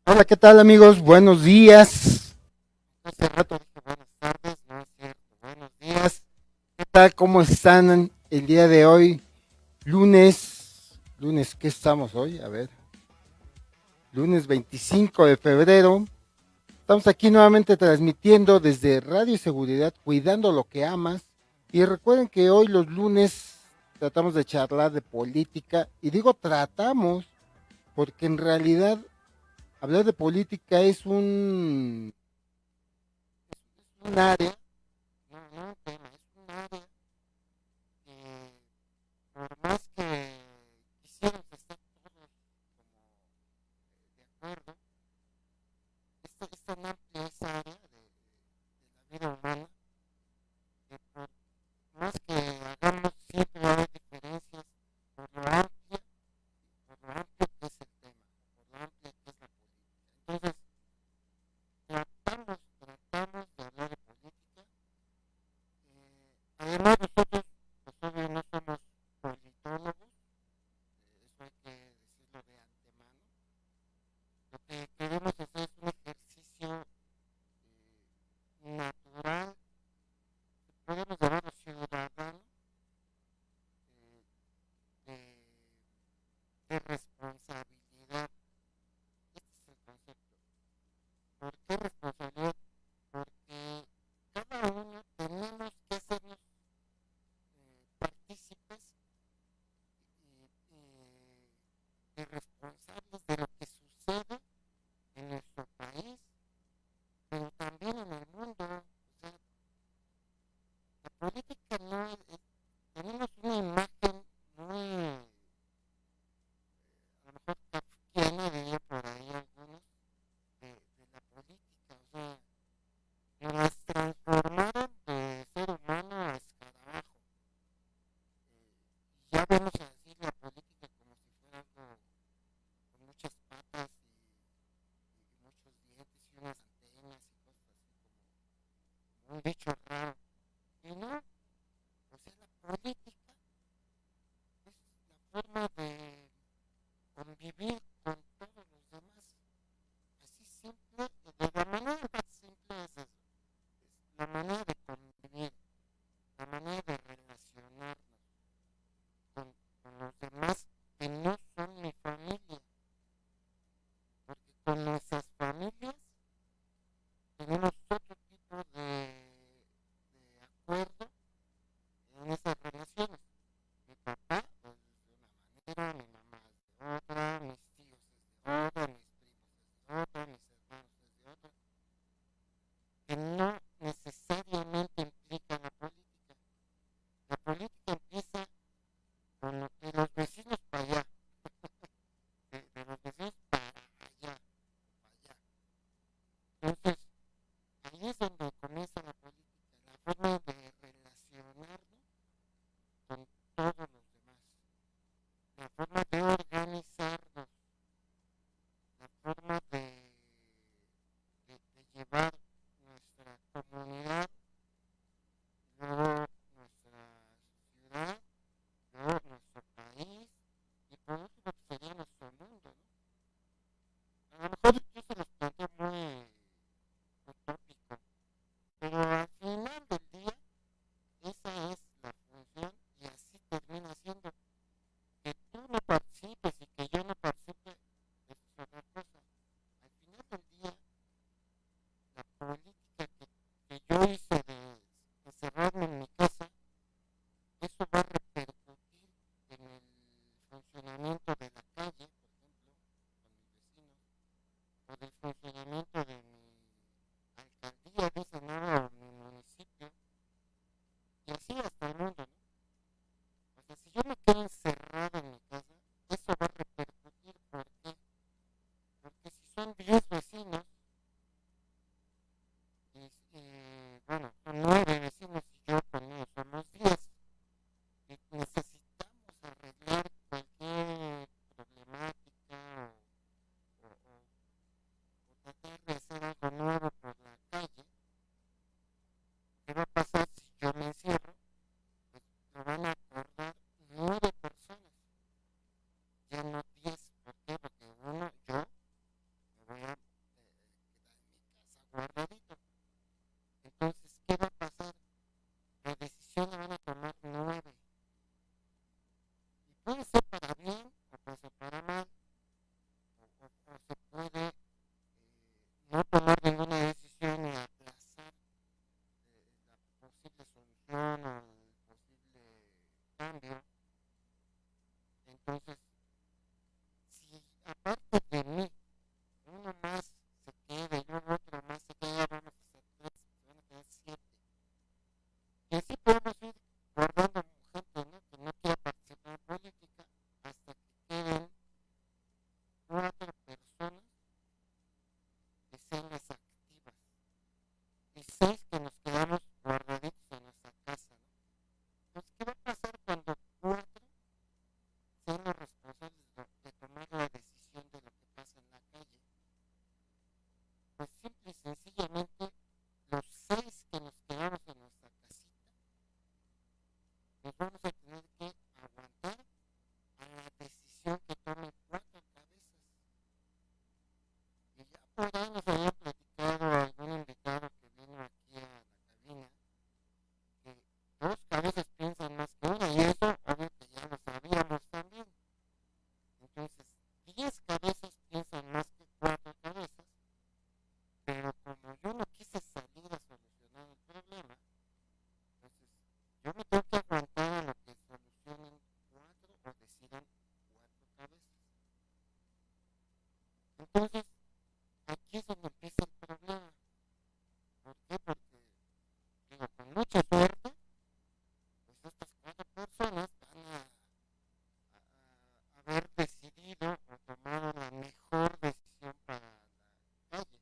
Hola, ¿qué tal amigos? Buenos días. Hace rato dije buenas tardes, no es cierto. Buenos días. ¿Qué tal? ¿Cómo están el día de hoy? Lunes, ¿qué estamos hoy? A ver, lunes 25 de febrero. Estamos aquí nuevamente transmitiendo desde Radio Seguridad, cuidando lo que amas. Y recuerden que hoy los lunes tratamos de charlar de política. Y digo tratamos, porque en realidad hablar de política es un área. No, no un tema, es un área que por más que quisiéramos estar todos como de acuerdo, es tan amplia esa área de la vida humana que por más que hagamos siempre va a haber diferencias por lo amplia, por lo amplio que es el tema, por lo amplia que es la política. Entonces, tratamos de hablar de política. Además nosotros, pues obvio no somos politólogos, eso hay que decirlo de antemano. Lo que queremos hacer es un ejercicio natural, podemos llamarlo ciudadano, de, de responsabilidad. Este es el concepto. ¿Por qué responsabilidad? Porque cada uno tenemos que hacernos partícipes y responsables de lo que sucede en nuestro país, pero también en el mundo. O sea, la política no es, tenemos una imagen muy, a lo mejor kafkiana, diría por ahí algunos, de la política. O sea, nos las transformaron de ser humano a escarabajo. Y ya vamos a decir la política como si fuera algo con muchas patas y muchos dientes y unas antenas y cosas así como un bicho raro. Y no, o sea, la política es la forma de convivir con todos los demás. Así simple, de la manera más simple es eso. Es la manera de convivir, la manera de relacionarnos con los demás que no son mi familia. Porque con nuestras familias tenemos otro tipo de acuerdo en esas relaciones. Mi papá es de una manera, mi mamá es de otra, mis tíos es de otra, mis primos es de otra, mis hermanos es de otra, que no necesariamente implica la política. La política empieza con lo que los vecinos para allá, de los vecinos para allá, para allá. Entonces, ahí es donde comienza la política, la forma de relacionarnos con todos los demás, la forma de organizarnos, la forma de llevar nuestra comunidad, luego nuestra ciudad, luego nuestro país y por último sería nuestro mundo, ¿no? A lo mejor yo se los planteo muy utópico, pero al final del día esa es la función y así termina siendo. Que tú no participes y que yo no participe, eso es otra cosa. Al final del día, la política que yo hice de encerrarme en mi casa, eso va a repercutir en el funcionamiento de la calle, por ejemplo, con mis vecinos, o del funcionamiento de mi alcaldía, dicen ahora, o mi municipio, y así hasta el mundo, ¿no? O sea, si yo me quedo encerrado en mi casa, eso va a repercutir. ¿Por qué? Porque si son 10 vecinos, bueno, son 9 vecinos y yo con ellos somos 10, y necesitamos arreglar cualquier problemática o tratar de hacer algo nuevo por la calle. ¿Qué va a pasar si yo me encierro? Pues lo van a acordar 9 personas, ya no 10. ¿Por qué? Porque uno, yo, me voy a sean los responsables de tomar la decisión de lo que pasa en la calle. Pues simple y sencillamente los seis que nos quedamos en nuestra casita, nos vamos a tener que aguantar a la decisión que tomen cuatro cabezas. Y ya por ahí nos había platicado algún invitado que vino aquí a la cabina, que dos cabezas piensan más que una, y eso obvio que ya lo sabíamos también. Entonces, 10 cabezas piensan más que cuatro cabezas, pero como yo no quise salir a solucionar el problema, entonces yo me tengo que aguantar a lo que solucionen cuatro o decidan cuatro cabezas. Entonces, aquí es donde empieza el problema. ¿Por qué? Porque, digo, con mucha suerte, pues estas cuatro personas van a haber decidido o tomado la mejor decisión para la calle.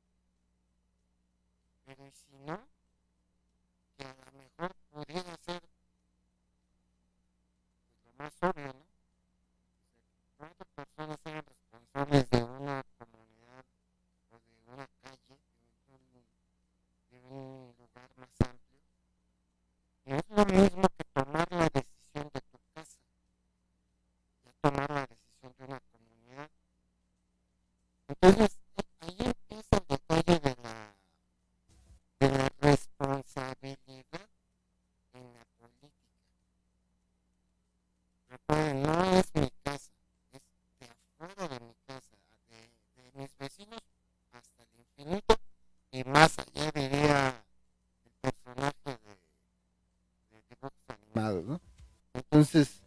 Pero ¿y si no? Que a lo mejor pudiera ser pues, lo más obvio, ¿no? O sea, que cuatro personas sean responsables de una comunidad o de una calle, de un lugar más amplio. No es lo mismo que tomar la decisión de tu casa, ya tomar la decisión de una comunidad. Entonces, ahí empieza el detalle de la responsabilidad en la política. Recuerden, no es mi casa, es de afuera de mi casa, de mis vecinos hasta el infinito y más allá, diría el personaje de dibujos animados, ¿no? Entonces,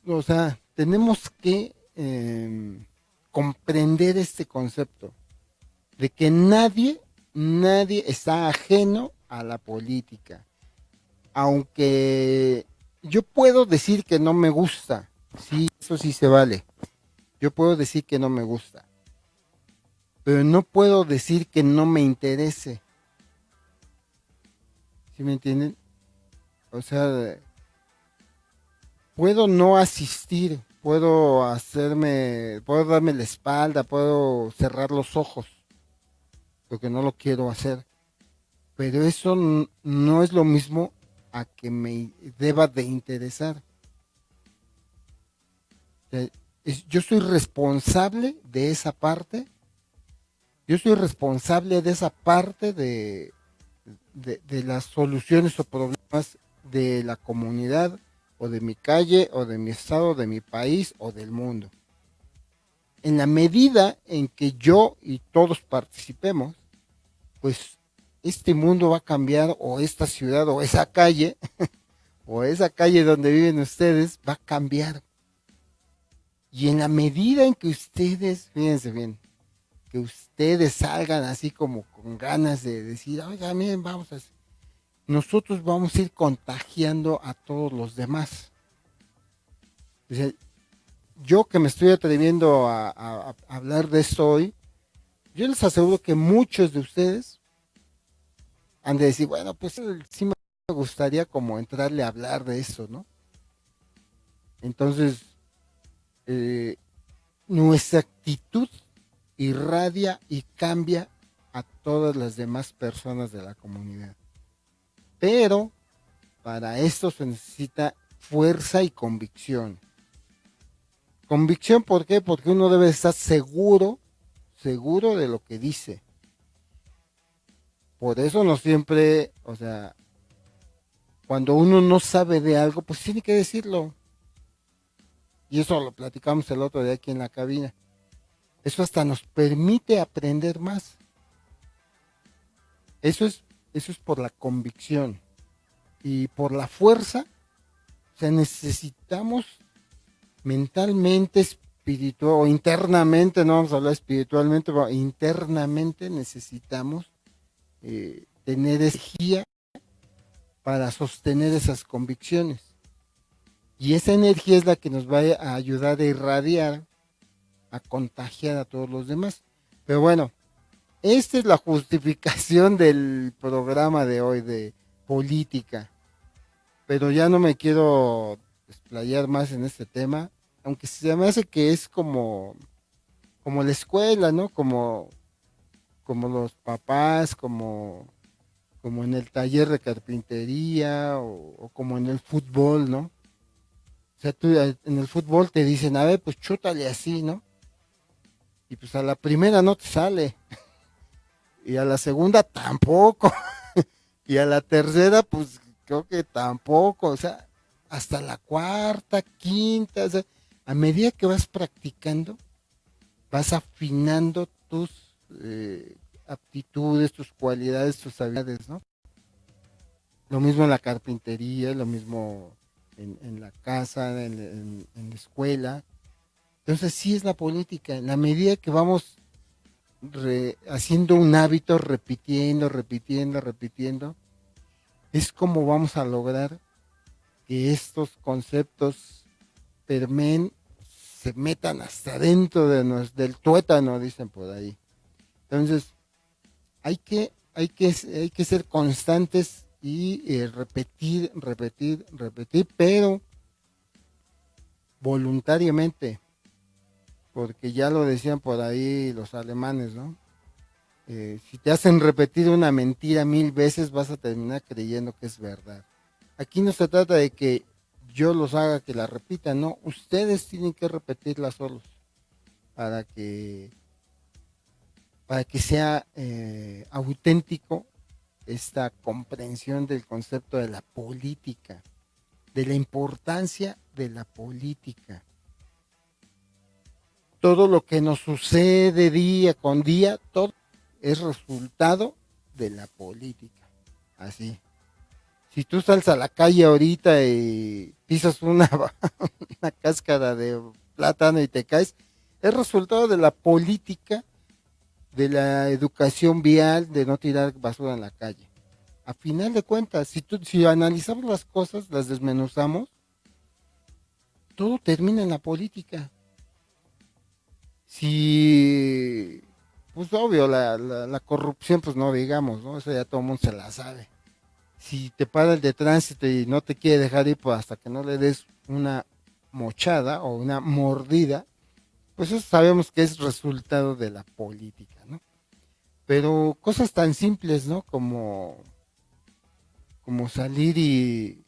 o sea, tenemos que comprender este concepto de que nadie está ajeno a la política. Aunque yo puedo decir que no me gusta, sí, eso sí se vale. Yo puedo decir que no me gusta, pero no puedo decir que no me interese. ¿Sí me entienden? O sea, puedo no asistir, puedo darme la espalda, puedo cerrar los ojos, porque no lo quiero hacer. Pero eso no es lo mismo a que me deba de interesar. O sea, yo soy responsable de esa parte. Yo soy responsable de esa parte de las soluciones o problemas de la comunidad o de mi calle o de mi estado, de mi país o del mundo. En la medida en que yo y todos participemos, pues este mundo va a cambiar o esta ciudad o esa calle o esa calle donde viven ustedes va a cambiar. Y en la medida en que ustedes, fíjense bien, que ustedes salgan así como con ganas de decir, oiga, miren, nosotros vamos a ir contagiando a todos los demás. O sea, yo que me estoy atreviendo a hablar de esto hoy, yo les aseguro que muchos de ustedes han de decir, bueno, pues sí me gustaría como entrarle a hablar de eso, ¿no? Entonces, nuestra actitud irradia y cambia a todas las demás personas de la comunidad. Pero para esto se necesita fuerza y convicción. Convicción, ¿por qué? Porque uno debe estar seguro de lo que dice. Por eso no siempre, o sea, cuando uno no sabe de algo, pues tiene que decirlo. Y eso lo platicamos el otro día aquí en la cabina. Eso hasta nos permite aprender más. Eso es por la convicción. Y por la fuerza, o sea, necesitamos mentalmente, espiritual o internamente, no vamos a hablar espiritualmente, pero internamente necesitamos tener energía para sostener esas convicciones. Y esa energía es la que nos va a ayudar a irradiar, a contagiar a todos los demás. Pero bueno, esta es la justificación del programa de hoy de política. pero ya no me quiero explayar más en este tema, aunque se me hace que es como la escuela, ¿no? Como los papás, como en el taller de carpintería o como en el fútbol, ¿no? O sea, tú en el fútbol te dicen, a ver, pues chútale así, ¿no? Y pues a la primera no te sale, y a la segunda tampoco, y a la tercera, pues creo que tampoco, o sea, hasta la cuarta, quinta, o sea, a medida que vas practicando, vas afinando tus aptitudes, tus cualidades, tus habilidades, ¿no? Lo mismo en la carpintería, lo mismo en la casa, en la escuela. Entonces sí es la política, en la medida que vamos haciendo un hábito, repitiendo, repitiendo, repitiendo, es como vamos a lograr que estos conceptos permeen, se metan hasta dentro del tuétano, dicen por ahí. Entonces, hay que ser constantes y repetir, repetir, repetir, pero voluntariamente, porque ya lo decían por ahí los alemanes, ¿no? Si te hacen repetir una mentira 1000 veces, vas a terminar creyendo que es verdad. Aquí no se trata de que yo los haga que la repitan, no, ustedes tienen que repetirla solos para que, para que sea auténtico esta comprensión del concepto de la política, de la importancia de la política. Todo lo que nos sucede día con día, todo es resultado de la política. Así. Si tú sales a la calle ahorita y pisas una cáscara de plátano y te caes, es resultado de la política, de la educación vial, de no tirar basura en la calle. A final de cuentas, si analizamos las cosas, las desmenuzamos, todo termina en la política. Si, pues obvio, la corrupción, pues no digamos, ¿no? Eso ya todo el mundo se la sabe. Si te para el de tránsito y no te quiere dejar ir, pues hasta que no le des una mochada o una mordida, pues eso sabemos que es resultado de la política, ¿no? Pero cosas tan simples, ¿no? Como salir y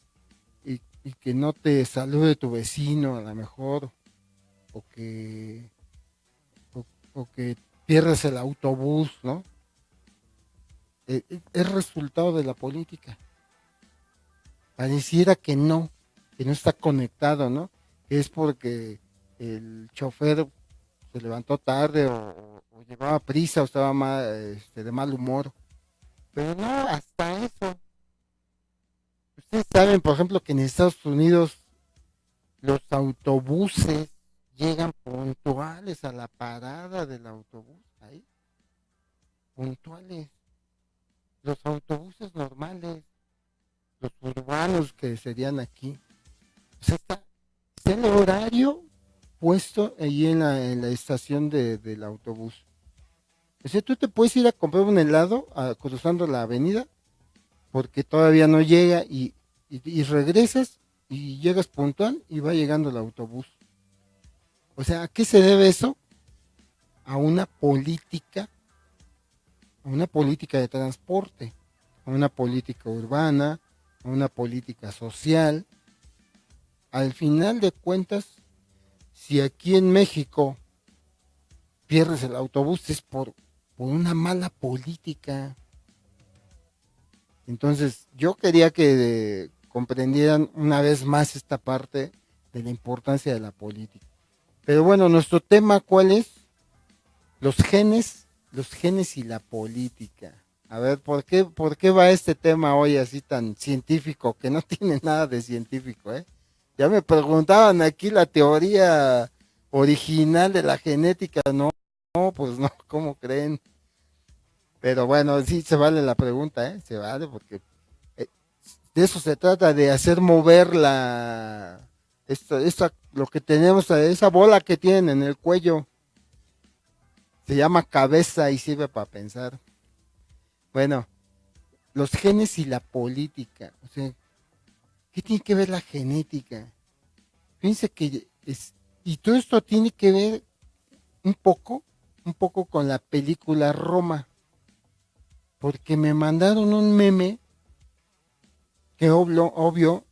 que no te salude tu vecino a lo mejor, o que, o, o que pierdas el autobús, ¿no? Es resultado de la política. Pareciera que no está conectado, ¿no? Que es porque el chofer se levantó tarde o llevaba prisa o estaba de mal humor. Pero no, hasta eso. Ustedes saben, por ejemplo, que en Estados Unidos los autobuses llegan puntuales a la parada del autobús, ahí, puntuales. Los autobuses normales, los urbanos que serían aquí. O sea, está el horario puesto ahí en la estación del autobús. O sea, tú te puedes ir a comprar un helado cruzando la avenida porque todavía no llega y regresas y llegas puntual y va llegando el autobús. O sea, ¿a qué se debe eso? A una política de transporte, a una política urbana, a una política social. Al final de cuentas, si aquí en México pierdes el autobús es por una mala política. Entonces, yo quería que comprendieran una vez más esta parte de la importancia de la política. Pero bueno, nuestro tema, ¿cuál es? Los genes y la política. A ver, por qué va este tema hoy así tan científico, que no tiene nada de científico, eh? Ya me preguntaban aquí la teoría original de la genética, no, no, pues no, ¿cómo creen? Pero bueno, sí se vale la pregunta, ¿eh? Se vale porque eh, de eso se trata, de hacer mover lo que tenemos, esa bola que tienen en el cuello, se llama cabeza y sirve para pensar. Bueno, los genes y la política, o sea, ¿Qué tiene que ver la genética? Fíjense que y todo esto tiene que ver un un poco con la película Roma, porque me mandaron un meme que obvio,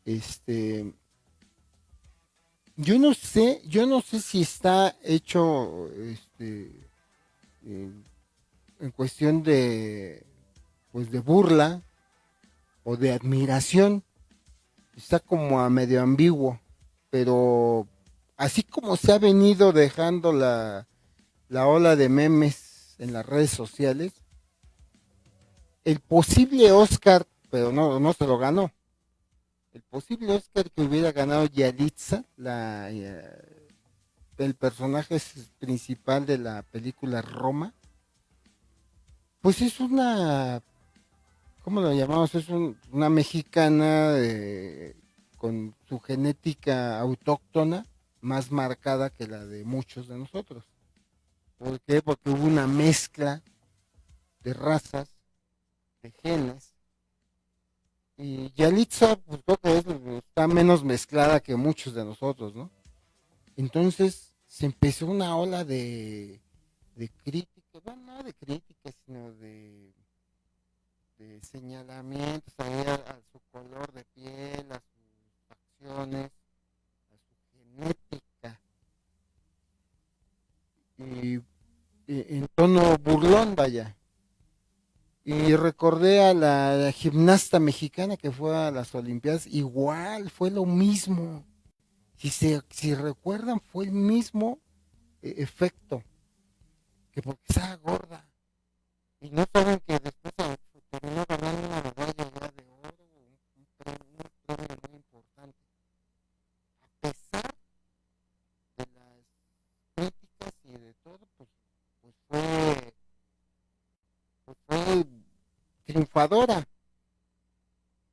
este, yo no sé si está hecho, en, en cuestión de, pues de burla o de admiración, está como a medio ambiguo, pero así como se ha venido dejando la ola de memes en las redes sociales, el posible Oscar, pero no se lo ganó, el posible Oscar que hubiera ganado Yalitza, el personaje principal de la película Roma, pues es una, ¿cómo lo llamamos? Es una mexicana con su genética autóctona más marcada que la de muchos de nosotros. ¿Por qué? Porque hubo una mezcla de razas, de genes. Y Yalitza, pues creo que está menos mezclada que muchos de nosotros, ¿no? Entonces se empezó una ola de crítica, bueno, no de crítica, sino de señalamientos a su color de piel, a sus facciones, a su genética, y, en tono burlón, vaya. Y recordé a la gimnasta mexicana que fue a las Olimpiadas, igual, fue lo mismo. Si recuerdan, fue el mismo efecto, que porque estaba gorda. Y no saben que después terminó ganando una medalla ya de oro, un premio muy importante. A pesar de las críticas y de todo, pues fue triunfadora.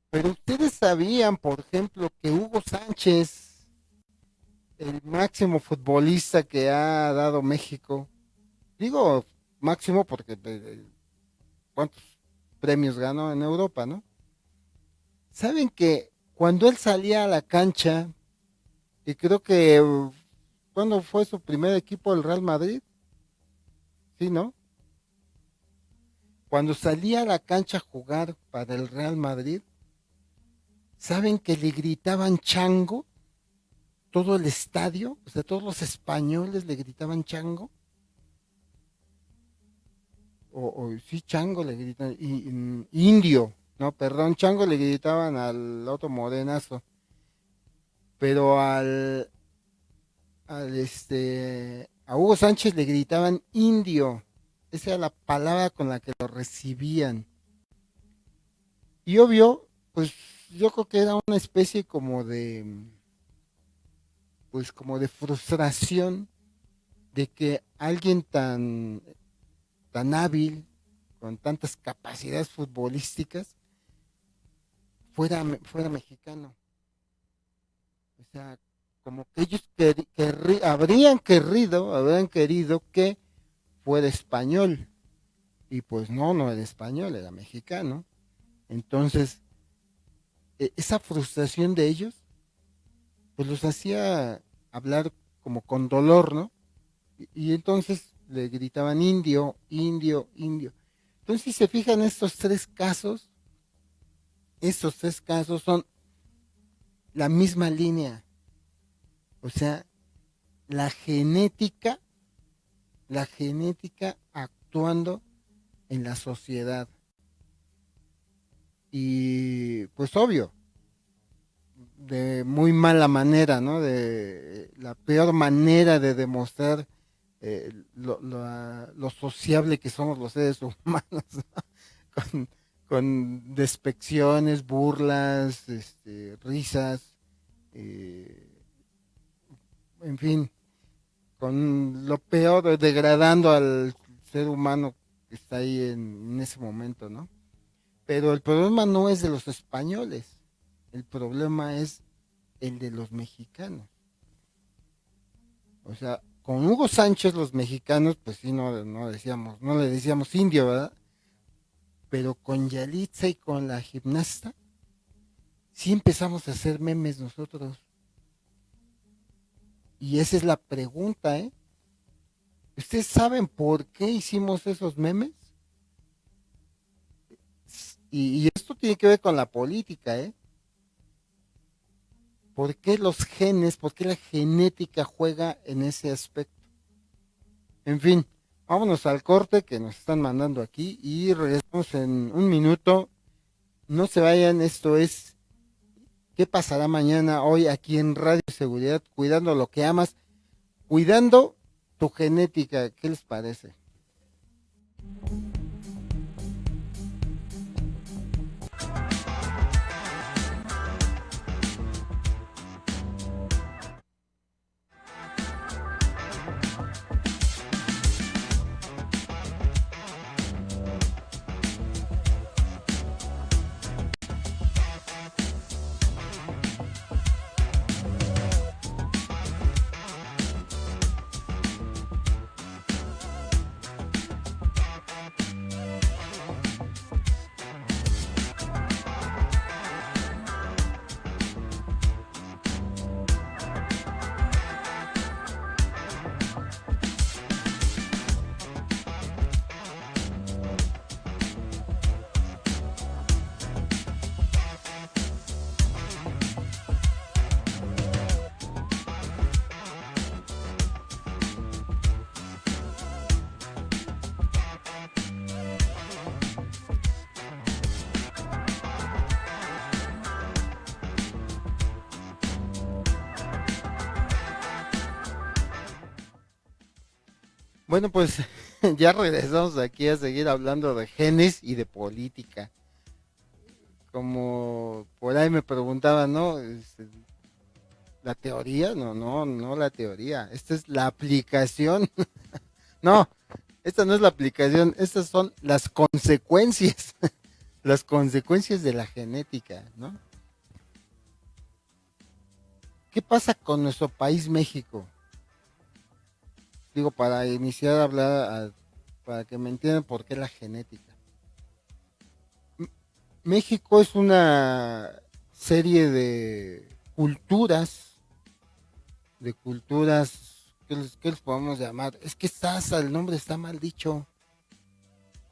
Pero ustedes sabían, por ejemplo, que Hugo Sánchez, el máximo futbolista que ha dado México, digo máximo porque cuántos premios ganó en Europa, ¿no? Saben que cuando él salía a la cancha, y creo que cuando fue su primer equipo el Real Madrid, sí, ¿no? Cuando salía a la cancha a jugar para el Real Madrid, ¿saben que le gritaban chango? Todo el estadio, o sea, todos los españoles le gritaban chango. O sí, chango le gritaban, indio, no, perdón, chango le gritaban al otro morenazo, pero a Hugo Sánchez le gritaban indio. Esa era la palabra con la que lo recibían. Y obvio, pues yo creo que era una especie como pues como de frustración de que alguien tan hábil, con tantas capacidades futbolísticas, fuera mexicano. O sea, como que ellos habrían querido que fuera español. Y pues no era español, era mexicano. Entonces, esa frustración de ellos, pues los hacía hablar como con dolor, ¿no? Y entonces le gritaban indio, indio, indio. Entonces, si se fijan estos tres casos son la misma línea. O sea, la genética, la genética actuando en la sociedad. Y pues obvio, de muy mala manera, ¿no? De la peor manera de demostrar lo sociable que somos los seres humanos, ¿no? con, con despecciones, burlas, risas, eh, en fin, con lo peor, degradando al ser humano que está ahí en ese momento, ¿no? Pero el problema no es de los españoles, el problema es el de los mexicanos. O sea, con Hugo Sánchez los mexicanos, pues sí, no le decíamos indio, ¿verdad? Pero con Yalitza y con la gimnasta, sí empezamos a hacer memes nosotros. Y esa es la pregunta, ¿eh? ¿Ustedes saben por qué hicimos esos memes? Y esto tiene que ver con la política, ¿eh? ¿Por qué los genes, por qué la genética juega en ese aspecto? En fin, vámonos al corte que nos están mandando aquí y regresamos en un minuto. No se vayan, esto es ¿qué pasará mañana hoy aquí en Radio Seguridad? Cuidando lo que amas, cuidando tu genética. ¿Qué les parece? Bueno, pues ya regresamos aquí a seguir hablando de genes y de política. Como por ahí me preguntaban, ¿no? La teoría, no la teoría. Esta es la aplicación. No, esta no es la aplicación, estas son las consecuencias, las consecuencias de la genética, ¿no? ¿Qué pasa con nuestro país México? Digo, para iniciar a hablar, para que me entiendan por qué la genética. M- México es una serie de culturas, ¿qué les podemos llamar? Es que Sasa, el nombre está mal dicho.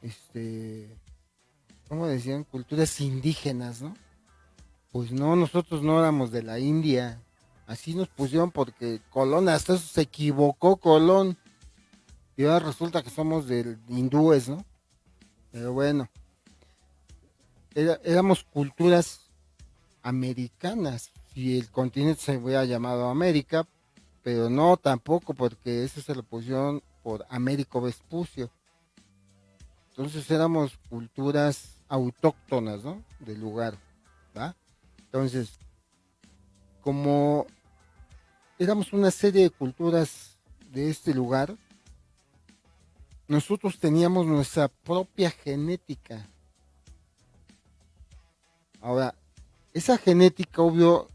Este, ¿Cómo decían? Culturas indígenas, ¿no? Pues no, nosotros no éramos de la India. Así nos pusieron porque Colón, hasta eso se equivocó Colón. Y ahora resulta que somos del hindúes, ¿no? Pero bueno, éramos culturas americanas. Si el continente se hubiera llamado América, pero no tampoco porque eso se lo pusieron por Américo Vespucio. Entonces éramos culturas autóctonas, ¿no? Del lugar, ¿va? Entonces, como éramos una serie de culturas de este lugar, nosotros teníamos nuestra propia genética. Ahora, esa genética, obvio,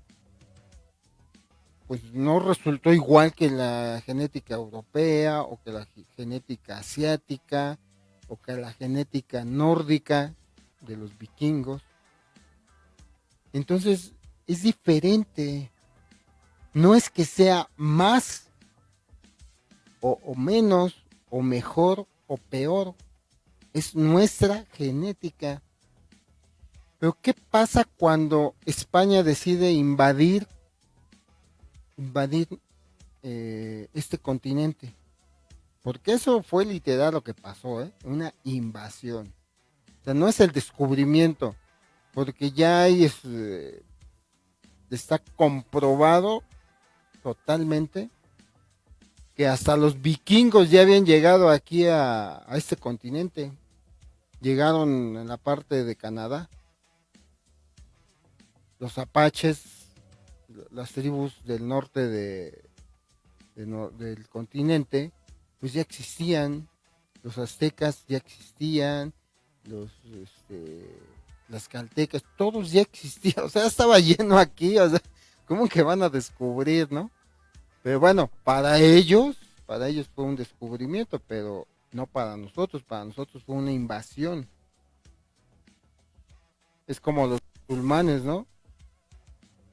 pues no resultó igual que la genética europea o que la genética asiática o que la genética nórdica de los vikingos. Entonces, es diferente. No es que sea más o menos o mejor o peor. Es nuestra genética. Pero ¿qué pasa cuando España decide invadir este continente? Porque eso fue literal lo que pasó, ¿eh? Una invasión. O sea, no es el descubrimiento, porque ya hay, está comprobado totalmente que hasta los vikingos ya habían llegado aquí a este continente. Llegaron en la parte de Canadá. Los apaches, las tribus del norte del continente, pues ya existían, los aztecas ya existían, los, este, las caltecas, todos ya existían, o sea, estaba lleno aquí, o sea, ¿cómo que van a descubrir, no? Pero bueno, para ellos fue un descubrimiento, pero no para nosotros fue una invasión. Es como los musulmanes, ¿no?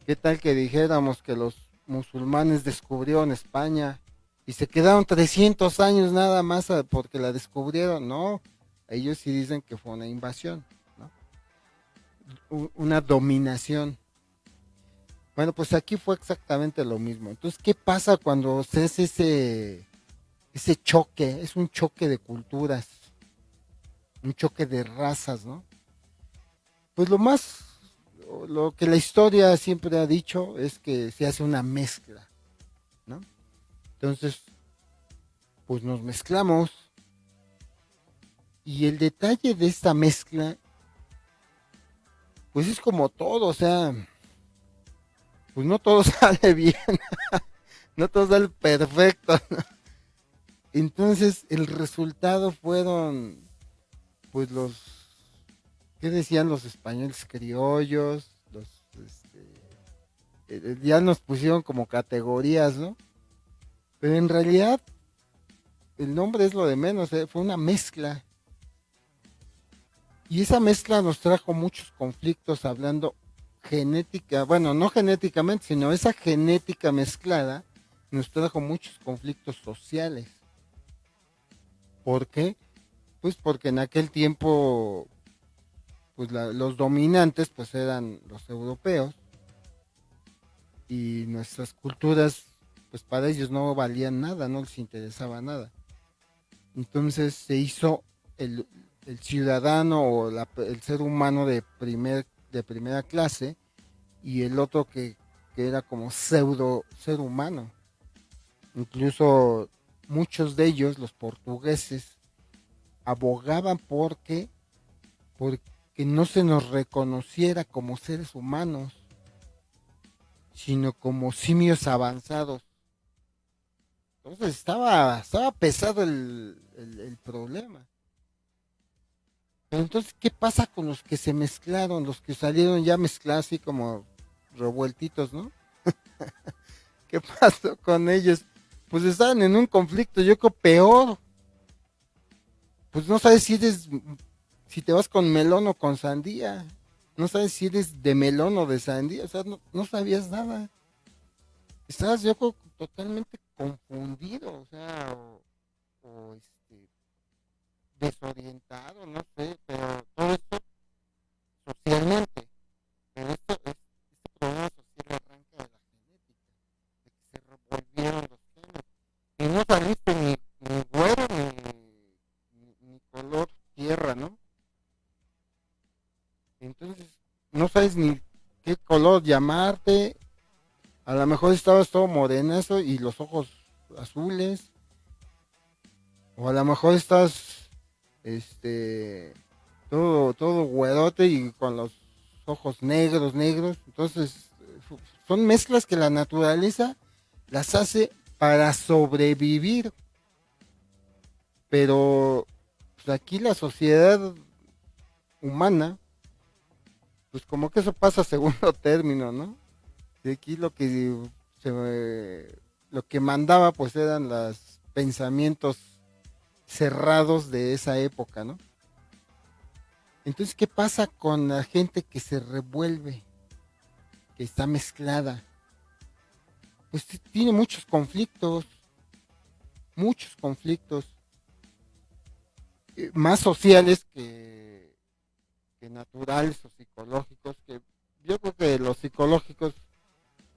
¿Qué tal que dijéramos que los musulmanes descubrieron España y se quedaron 300 años nada más porque la descubrieron? No, ellos sí dicen que fue una invasión, ¿no? Una dominación. Bueno, pues aquí fue exactamente lo mismo. Entonces, ¿qué pasa cuando se hace ese choque? Es un choque de culturas, un choque de razas, ¿no? Pues lo que la historia siempre ha dicho es que se hace una mezcla, ¿no? Entonces, pues nos mezclamos y el detalle de esta mezcla, pues es como todo, o sea, pues no todo sale bien, no todo sale perfecto. Entonces, el resultado fueron, pues ¿qué decían los españoles criollos? Ya nos pusieron como categorías, ¿no? Pero en realidad, el nombre es lo de menos, fue una mezcla. Y esa mezcla nos trajo muchos conflictos hablando genética, bueno, no genéticamente, sino esa genética mezclada nos trajo muchos conflictos sociales. ¿Por qué? Pues porque en aquel tiempo pues los dominantes pues eran los europeos y nuestras culturas pues para ellos no valían nada, no les interesaba nada. Entonces se hizo el ciudadano o el ser humano de primera clase y el otro que era como pseudo ser humano. Incluso muchos de ellos, los portugueses, abogaban porque no se nos reconociera como seres humanos, sino como simios avanzados. Entonces estaba pesado el problema. Pero entonces, ¿qué pasa con los que se mezclaron, los que salieron ya mezclados así como revueltitos, ¿no? ¿Qué pasó con ellos? Pues estaban en un conflicto, yo creo peor. Pues no sabes si te vas con melón o con sandía. No sabes si eres de melón o de sandía. O sea, no sabías nada. Estabas yo creo totalmente confundido, o sea, o desorientado, no sé, pero todo esto socialmente. Pero este problema social arranca de la genética, de que se revolvieron los genes. Y no saliste ni güero ni color tierra, ¿no? Entonces, no sabes ni qué color llamarte. A lo mejor estabas todo morenazo y los ojos azules. O a lo mejor estás, este, todo güerote y con los ojos negros, negros. Entonces, son mezclas que la naturaleza las hace para sobrevivir. Pero pues, aquí la sociedad humana, pues como que eso pasa a segundo término, ¿no? Y aquí lo que mandaba pues eran los pensamientos cerrados de esa época, ¿no? Entonces, ¿qué pasa con la gente que se revuelve, que está mezclada? Pues tiene muchos conflictos, más sociales que naturales o psicológicos, que yo creo que los psicológicos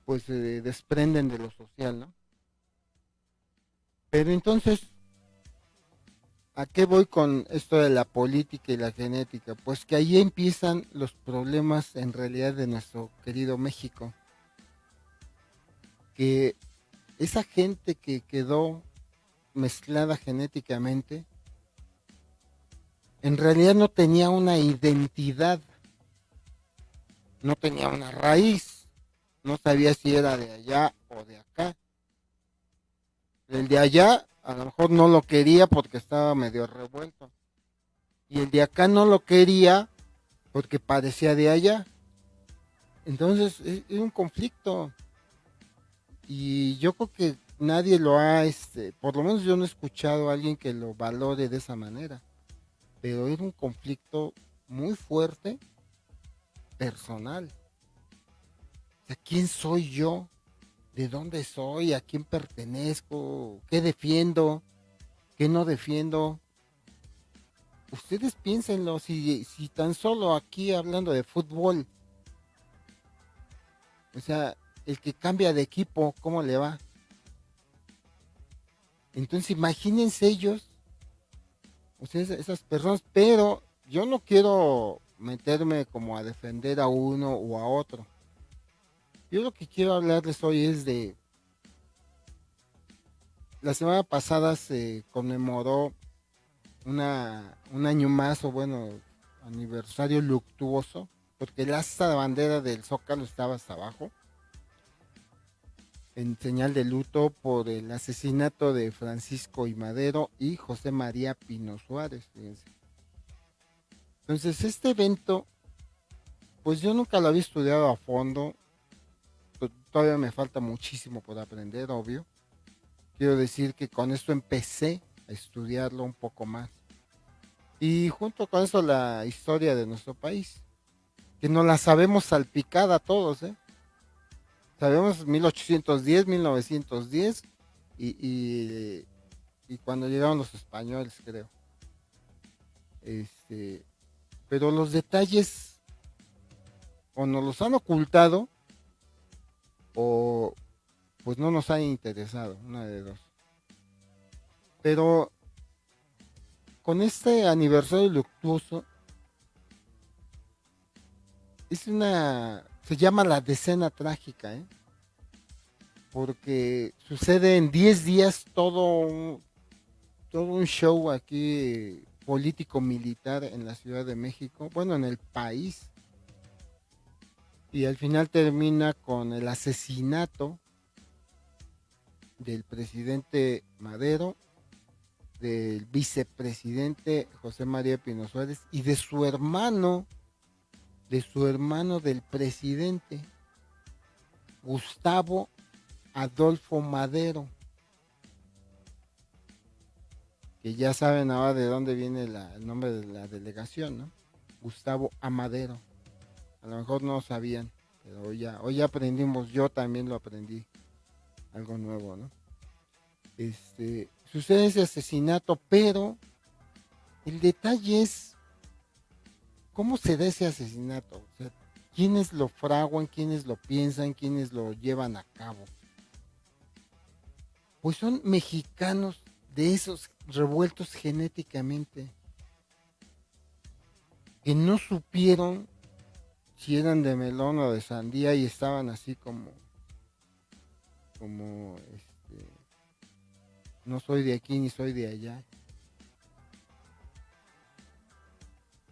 pues se desprenden de lo social, ¿no? Pero entonces, ¿a qué voy con esto de la política y la genética? Pues que ahí empiezan los problemas en realidad de nuestro querido México, que esa gente que quedó mezclada genéticamente, en realidad no tenía una identidad, no tenía una raíz, no sabía si era de allá o de acá. El de allá a lo mejor no lo quería porque estaba medio revuelto. Y el de acá no lo quería porque parecía de allá. Entonces es un conflicto. Y yo creo que nadie por lo menos yo no he escuchado a alguien que lo valore de esa manera. Pero era un conflicto muy fuerte, personal. O sea, ¿quién soy yo? ¿De dónde soy? ¿A quién pertenezco? ¿Qué defiendo? ¿Qué no defiendo? Ustedes piénsenlo, si tan solo aquí hablando de fútbol, o sea, el que cambia de equipo, ¿cómo le va? Entonces imagínense ellos, o sea, esas personas, pero yo no quiero meterme como a defender a uno o a otro. Yo lo que quiero hablarles hoy es de, la semana pasada se conmemoró un año más, o bueno, aniversario luctuoso, porque el asta de bandera del Zócalo estaba hasta abajo, en señal de luto por el asesinato de Francisco I. Madero y José María Pino Suárez. Fíjense. Entonces, este evento, pues yo nunca lo había estudiado a fondo, todavía me falta muchísimo por aprender, obvio. Quiero decir que con esto empecé a estudiarlo un poco más. Y junto con eso la historia de nuestro país, que no la sabemos salpicada todos, ¿eh? Sabemos 1810, 1910 y, y, y cuando llegaron los españoles, creo. Este, pero los detalles o nos los han ocultado o pues no nos han interesado, una de dos. Pero con este aniversario luctuoso se llama la decena trágica, ¿eh? Porque sucede en 10 días todo un show aquí político militar en la Ciudad de México, bueno, en el país, y al final termina con el asesinato del presidente Madero, del vicepresidente José María Pino Suárez y de su hermano del presidente, Gustavo Adolfo Madero, que ya saben ahora de dónde viene el nombre de la delegación, ¿no? Gustavo Amadero. A lo mejor no sabían, pero hoy ya aprendimos, yo también lo aprendí, algo nuevo, ¿no? Sucede ese asesinato, pero el detalle es cómo se da ese asesinato. O sea, quiénes lo fraguan, quiénes lo piensan, quiénes lo llevan a cabo. Pues son mexicanos de esos revueltos genéticamente, que no supieron si eran de melón o de sandía y estaban así como, no soy de aquí ni soy de allá.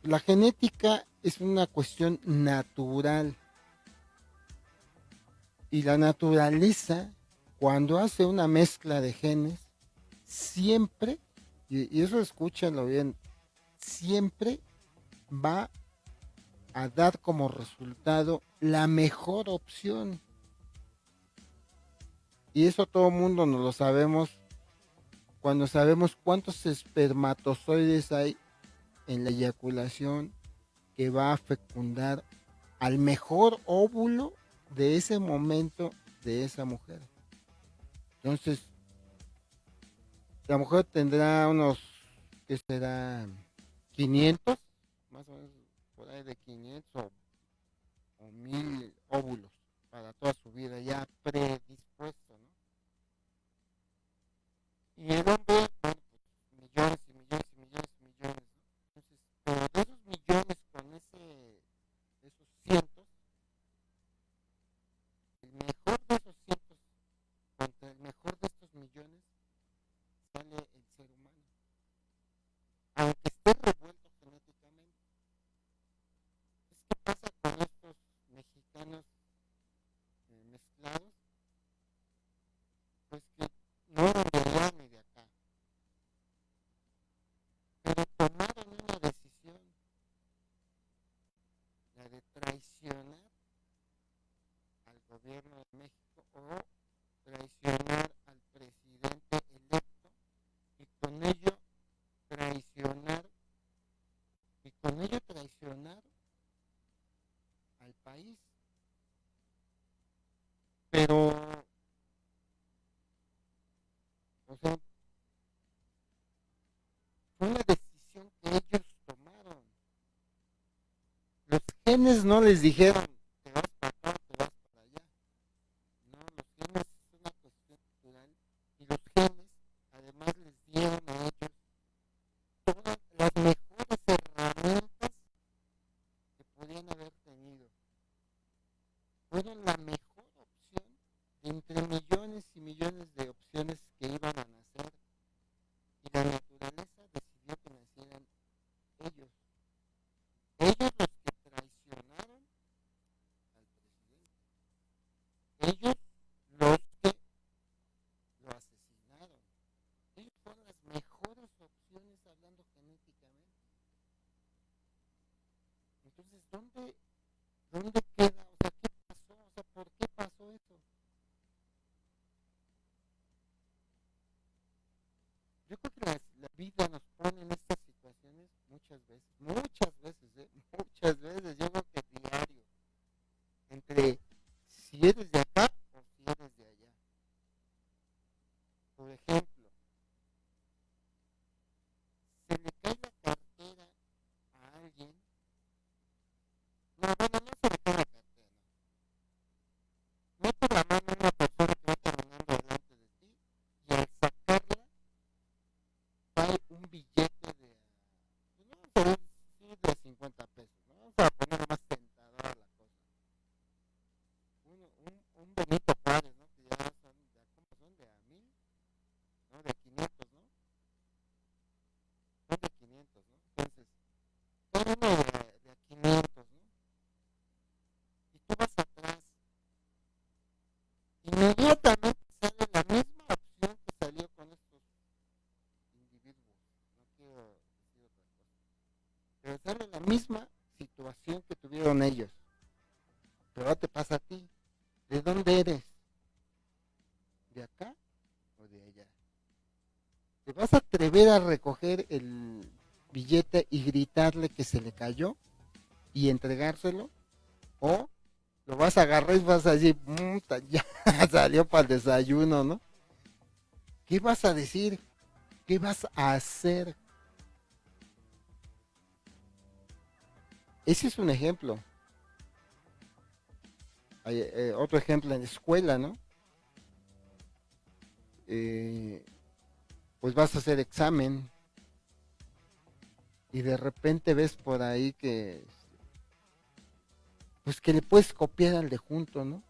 La genética es una cuestión natural y la naturaleza, cuando hace una mezcla de genes, siempre, y eso escúchenlo bien, siempre va a dar como resultado la mejor opción. Y eso todo el mundo nos lo sabemos cuando sabemos cuántos espermatozoides hay en la eyaculación que va a fecundar al mejor óvulo de ese momento de esa mujer. Entonces, la mujer tendrá unos, ¿qué será? 500, más o menos por ahí de 500 o 1000 óvulos para toda su vida ya predispuesto, ¿no? Y el hombre, bueno, pues millones y millones y millones y millones, ¿no? Entonces, pero de esos millones con esos cientos, el mejor de esos cientos contra el mejor de estos millones sale el ser humano, aunque esté revuelto genéticamente. Entonces, ¿qué pasa con estos mexicanos mezclados? Pues que no eran de allá ni de acá, pero tomaron una decisión, la de traicionar al gobierno de México o traicionar al presidente electo y con ello traicionar traicionar al país. genes no les dijeron, te vas para acá, te vas para allá. No, los genes es una cuestión natural y los genes además les dieron a ellos todas las mejores herramientas que podían haber tenido. Fueron la mejor opción entre millones y millones de opciones que iban a nacer y la naturaleza decidió que nacieran ellos. Ellos los que traicionaron al presidente. Ellos los que lo asesinaron. Ellos fueron las mejores opciones hablando genéticamente. Entonces, ¿dónde queda? O sea, ¿qué pasó? O sea, ¿por qué pasó eso? Yo creo que la vida nos pone en estas situaciones muchas veces, muchas veces, yo creo que diario, entre si eres de acá o si eres de allá. Por ejemplo, se le cae la cartera a alguien, no, bueno, no se le cae la cartera, no. Mete la mano a una persona que va caminando delante de ti y al sacarla cae un billete de, pues no vamos a decir de 50 pesos, ¿no? Vamos a poner más tentadora la cosa. Un Benito Juárez, ¿no? Que ya son, ya, ¿cómo son? De a 1000, ¿no? De 500, ¿no? Son de 500, ¿no? Entonces, cae uno de a 500, ¿no? Y tú vas atrás, inmediatamente sale la misma opción que salió con estos individuos. No quiero decir otra cosa. Pero sale la misma situación que tuvieron ellos. Pero ahora te pasa a ti. ¿De dónde eres? ¿De acá o de allá? ¿Te vas a atrever a recoger el billete y gritarle que se le cayó y entregárselo? ¿O lo vas a agarrar y vas a decir, ya salió para el desayuno, ¿no? ¿Qué vas a decir? ¿Qué vas a hacer? Ese es un ejemplo. Hay, otro ejemplo en la escuela, ¿no? Eh, pues vas a hacer examen y de repente ves por ahí que pues que le puedes copiar al de junto, ¿no?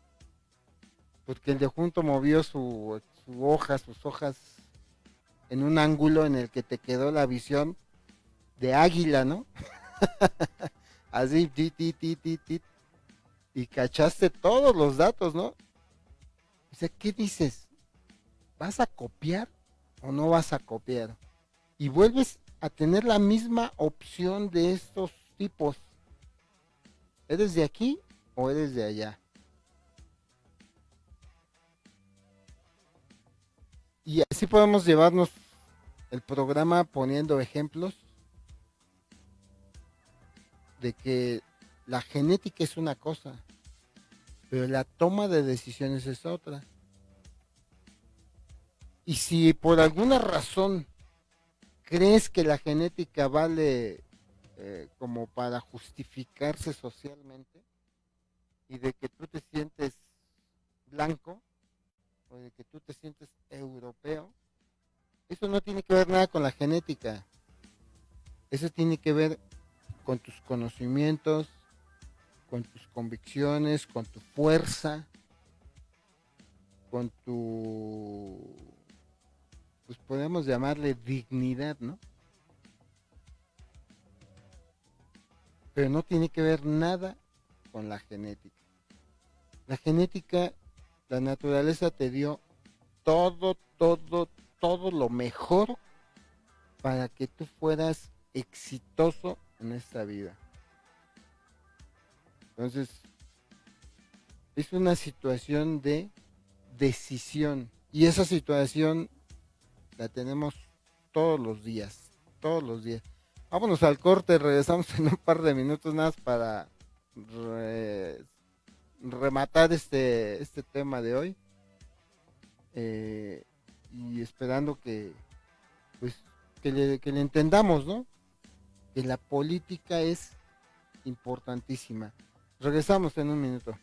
Porque el de junto movió su hoja, sus hojas en un ángulo en el que te quedó la visión de águila, ¿no? Así, y cachaste todos los datos, ¿no? O sea, ¿qué dices? ¿Vas a copiar o no vas a copiar? Y vuelves a tener la misma opción de estos tipos. ¿Eres de aquí o eres de allá? Y así podemos llevarnos el programa poniendo ejemplos de que la genética es una cosa, pero la toma de decisiones es otra. Y si por alguna razón crees que la genética vale como para justificarse socialmente y de que tú te sientes blanco o de que tú te sientes europeo, eso no tiene que ver nada con la genética. Eso tiene que ver con tus conocimientos, con tus convicciones, con tu fuerza, con tu, pues podemos llamarle dignidad, ¿no? Pero no tiene que ver nada con la genética. La genética, la naturaleza te dio todo lo mejor para que tú fueras exitoso en esta vida. Entonces, es una situación de decisión. Y esa situación la tenemos todos los días. Todos los días. Vámonos al corte, regresamos en un par de minutos más para rematar este tema de hoy. Y esperando que, pues, que le entendamos, ¿no? Que la política es importantísima. Regresamos en un minuto.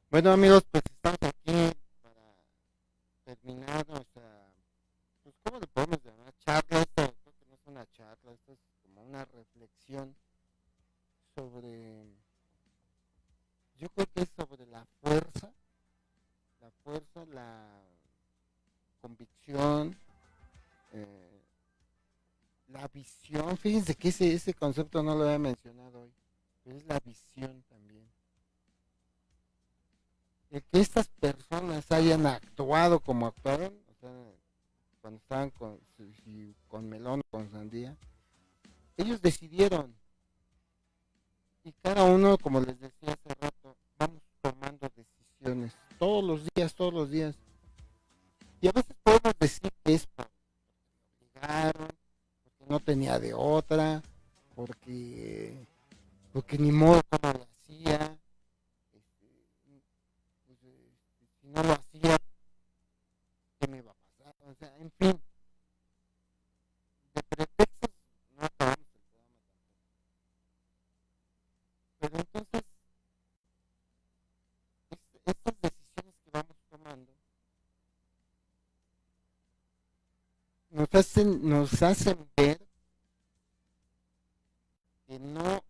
Bueno amigos, pues estamos aquí para terminar nuestra, pues ¿cómo le podemos llamar? Charla, esto creo que no es una charla, esto es como una reflexión sobre, yo creo que es sobre la convicción, eh, la visión. Fíjense que ese concepto no lo había mencionado hoy, pero es la visión también. El que estas personas hayan actuado como actuaron, o sea, cuando estaban con melón o con sandía, ellos decidieron y cada uno, como les decía hace rato, vamos tomando decisiones todos los días. Y a veces podemos decir que es porque me obligaron, porque no tenía de otra, porque, porque ni modo como lo hacía, este, pues, si no lo hacía, ¿qué me iba a pasar? O sea, en fin, de pretextos no acabamos el programa tampoco. Pero entonces, estas decisiones que vamos tomando nos hacen ver que no,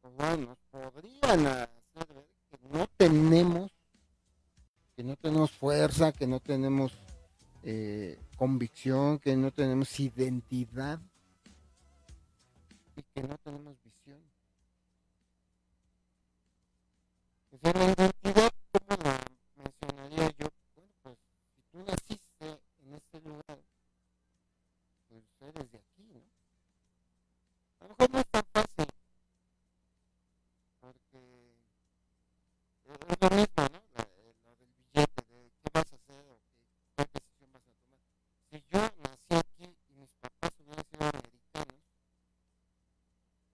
o bueno, nos podrían hacer ver que no tenemos fuerza, que no tenemos convicción, que no tenemos identidad y que no tenemos visión. O sea, la identidad, ¿cómo la mencionaría yo? Bueno, pues si tú naciste en este lugar, pues eres de aquí, ¿no? A lo mejor no es tan fácil, porque es lo mismo, ¿no? Lo del billete, de qué vas a hacer o qué decisión vas a tomar. Si yo nací aquí y mis papás hubieran sido americanos,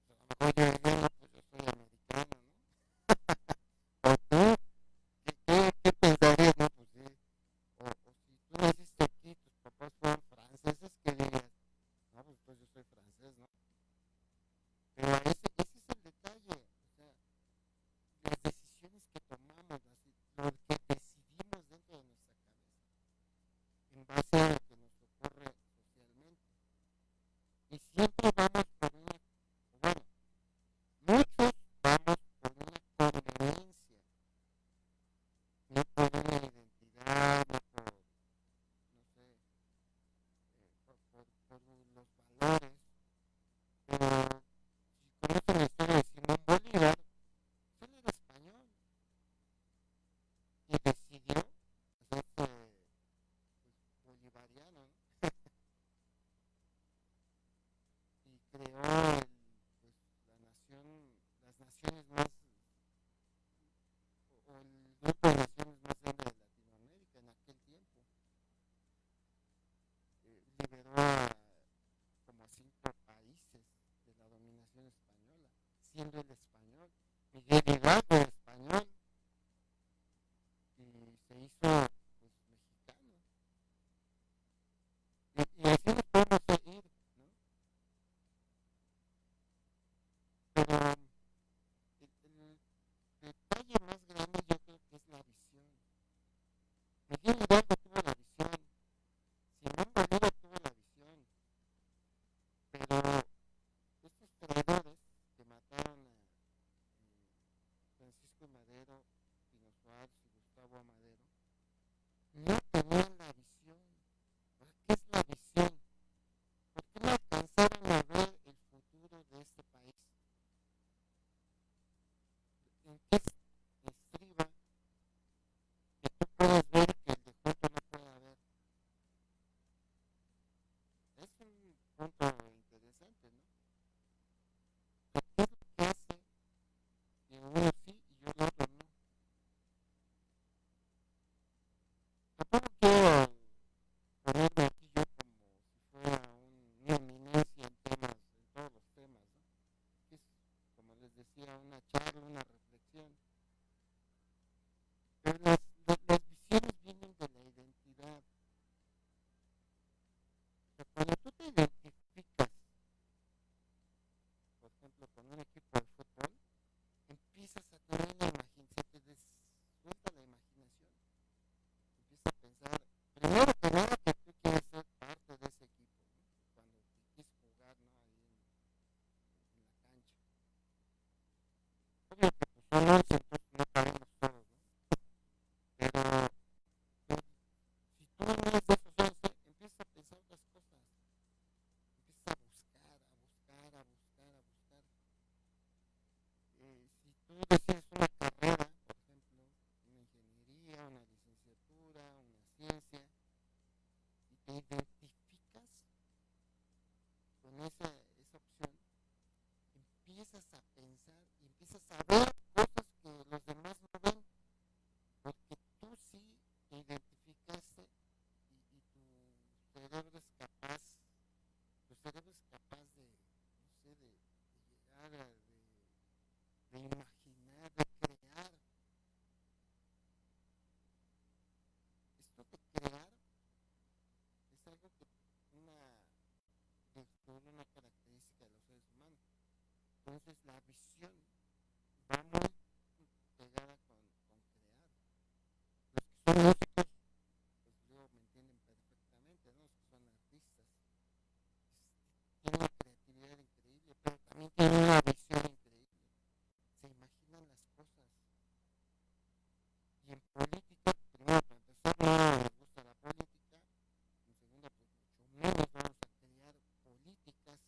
pues a lo mejor yo diría, no, pues yo soy americano, ¿no? O tú, ¿qué pensarías? No, pues sí. O si tú naciste aquí, tus papás fueron franceses, ¿qué dirías? No, pues yo soy francés, ¿no? Pero ese es el detalle, o sea, las decisiones que tomamos, lo que decidimos dentro de nuestra cabeza, en base a lo que nos ocurre socialmente. Y siempre vamos por una, bueno, muchos vamos por una conveniencia, no por una identidad, no por, no sé, por los valores. Pero si conocen la historia de Simón Bolívar, pues él era español, Francisco y Madero, Pino Suárez y Gustavo Amadero, no tenían la visión. ¿Qué es la visión? ¿Por qué no alcanzaron a ver el futuro de este país? ¿En qué estriba que tú puedas ver que el de junto no pueda ver? Es un punto interesante, ¿no? ¿Qué es lo que hace que uno sí y yo el otro no? Tampoco quiero ponerme aquí yo como si fuera una eminencia en temas, en todos los temas, ¿no? Que es, como les decía, una charla, una reflexión. Pero las visiones vienen de la identidad. O sea, cuando tú te identificas, por ejemplo, con un equipo de fútbol, empiezas a tener la imaginación, se te suelta la imaginación. Empiezas a pensar, primero que nada, que tú quieres ser parte de ese equipo, ¿no? Cuando te quieres jugar, ¿no? Ahí en la cancha. Obvio que pues son 11, entonces no cabemos todos, ¿no? Pero pues, si tú no eres de esos 11, empiezas a pensar otras cosas. Empiezas a buscar, a buscar, a buscar, a buscar. Si tú decides una carrera, por ejemplo, una ingeniería, una licenciatura, una ciencia, y te identificas con esa opción, empiezas a pensar y empiezas a ver cosas que los demás no ven, porque tú sí te identificaste y tu cerebro es capaz, tu cerebro es capaz de, no sé, de llegar a, de imaginar, de crear. Esto de crear es algo que una característica de los seres humanos. Entonces la visión va muy pegada con crear. Los que son músicos, pues luego me entienden perfectamente, ¿no? Los que son artistas. Tienen una creatividad increíble, pero también tienen una visión increíble. Se imaginan las cosas. Y en política, primero para empezar, no les gusta la política. En segunda, pues mucho menos vamos a crear políticas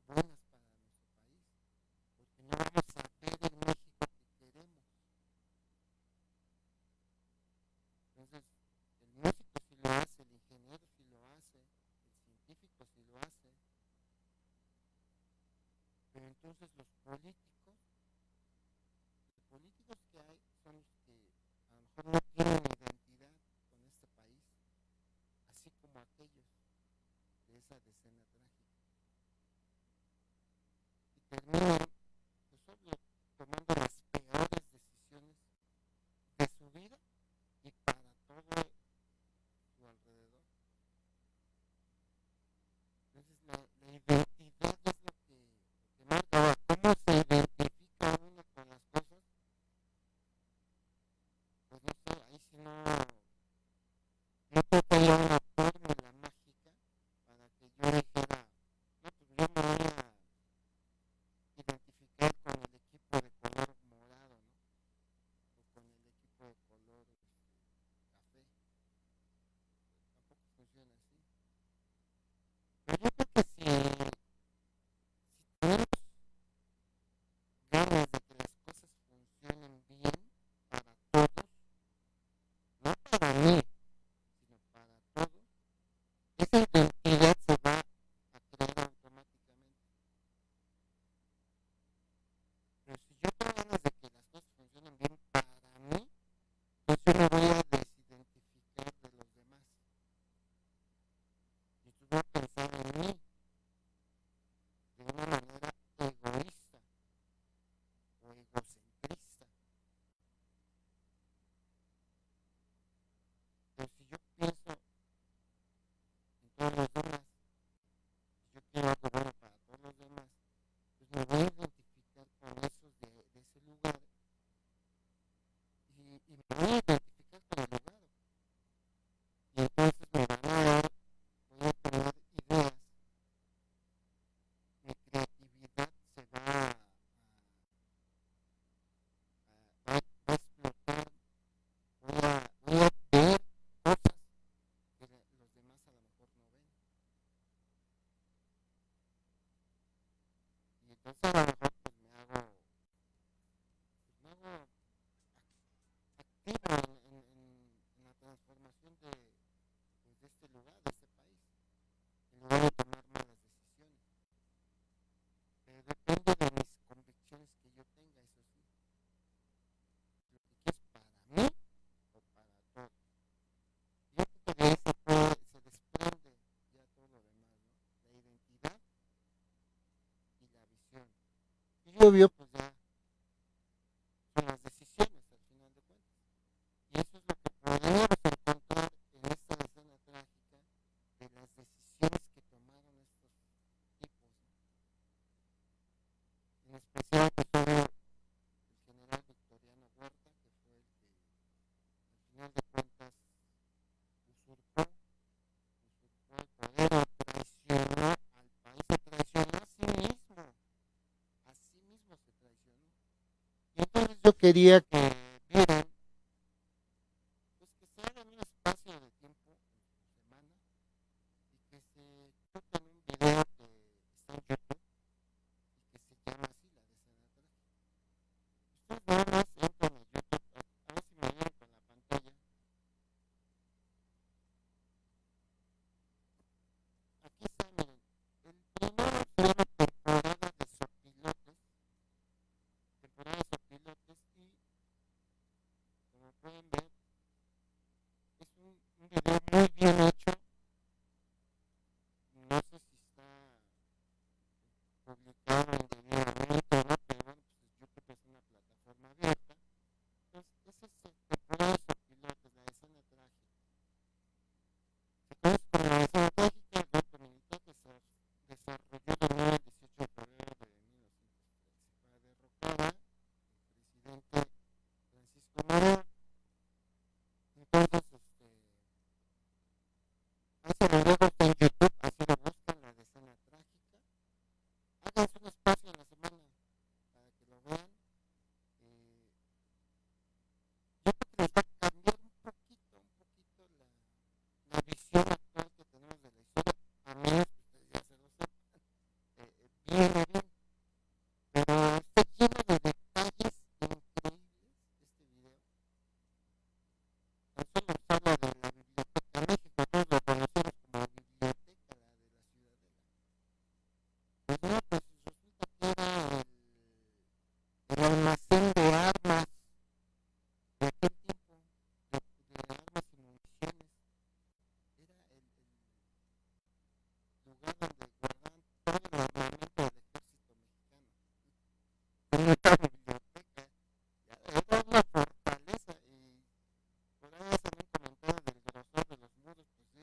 buenas para nuestro país, porque no vamos a ver el México que queremos. Entonces, el músico sí lo hace, el ingeniero sí lo hace, el científico sí lo hace, pero entonces los políticos que hay son los que a lo mejor no tienen identidad con este país, así como aquellos de esa decena trágica. Y terminan, pues obvio, tomando las peores decisiones de su vida y para todo su alrededor. Entonces la identidad es lo que marca. Ahora, ¿cómo se identifica uno con las cosas? Pues no sé, ahí si no creo que haya una fórmula mágica para que yo dijera, no, pues yo me voy a identificar con el equipo de color morado, ¿no? O con el equipo de color café. Tampoco funciona así. Pero yo creo que si tenemos ganas de que las cosas funcionen bien para todos, no para mí, sino para todos, esa identidad se va a crear automáticamente. Pero si yo tengo ganas de que las cosas funcionen bien para mí, pues yo me voy a desidentificar de los demás. Y yo voy a pensar en mí de una manera egoísta o egocentrista. Pero si yo pienso en todos los demás, si yo quiero algo bueno para todos los demás, pues me voy a identificar con esos de ese lugar y me voy a identificar con el lugar. Y entonces me van a dar, voy a tener ideas, mi creatividad se va obvio, pues ya son las decisiones al final de cuentas. Y eso es lo que podríamos encontrar en esta escena trágica de las decisiones que tomaron estos tipos, ¿no? En especial el general Victoriano Huerta, que fue el que al final de cuentas usurpó el poder, traicionó al país, se traicionó a sí mismo se traicionó. Y entonces yo quería que vieran, pues que se hagan un espacio de tiempo en su semana y que se toquen un video que está en YouTube y que se llama así, la decena trágica. Ustedes nada más entran a YouTube, a ver si me ayudan con la pantalla. Aquí está, miren, el primero se llama temporada de sopilotes y como pueden ver es un video muy bien hecho. No sé si está publicado indebidamente o no, pero bueno, pues YouTube es una plataforma abierta. Entonces, ese es el temporada de sopilotes, la escena trágica. Se conoce como la escena trágica, el golpe militar que se desarrolló de nuevo el 18 de febrero de 1913 para derrocar al presidente Francisco Madero. Entonces, ese video está en YouTube, así lo buscan, la decena trágica. Háganse un espacio en la semana para que lo vean. Yo creo que les va a cambiar un poquito la visión actual que tenemos de la historia, a menos que ustedes ya se lo sepan, bien o bien. Pero está lleno de detalles increíbles este video. Tan solo nos habla de la Biblioteca México, todos lo conocemos como Biblioteca, la de la Ciudadela. Pues no, pues resulta que era el almacén de armas de aquel tiempo, de armas y municiones. Era el lugar donde guardaban todo el armamento del ejército mexicano. En una biblioteca, ya era una fortaleza y por ahí hacen un comentario del grosor de los muros, pues sí,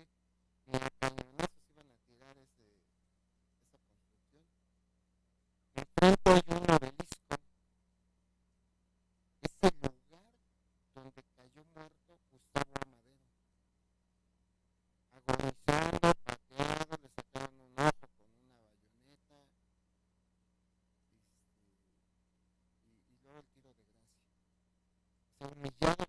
ni a cañonazos iban a tirar esa construcción. Enfrente hay un obelisco, es el lugar donde cayó muerto Gustavo Amadero. Agonizando, pateado, le sacaron un ojo con una bayoneta, y luego el tiro de gracia. O sea, humillado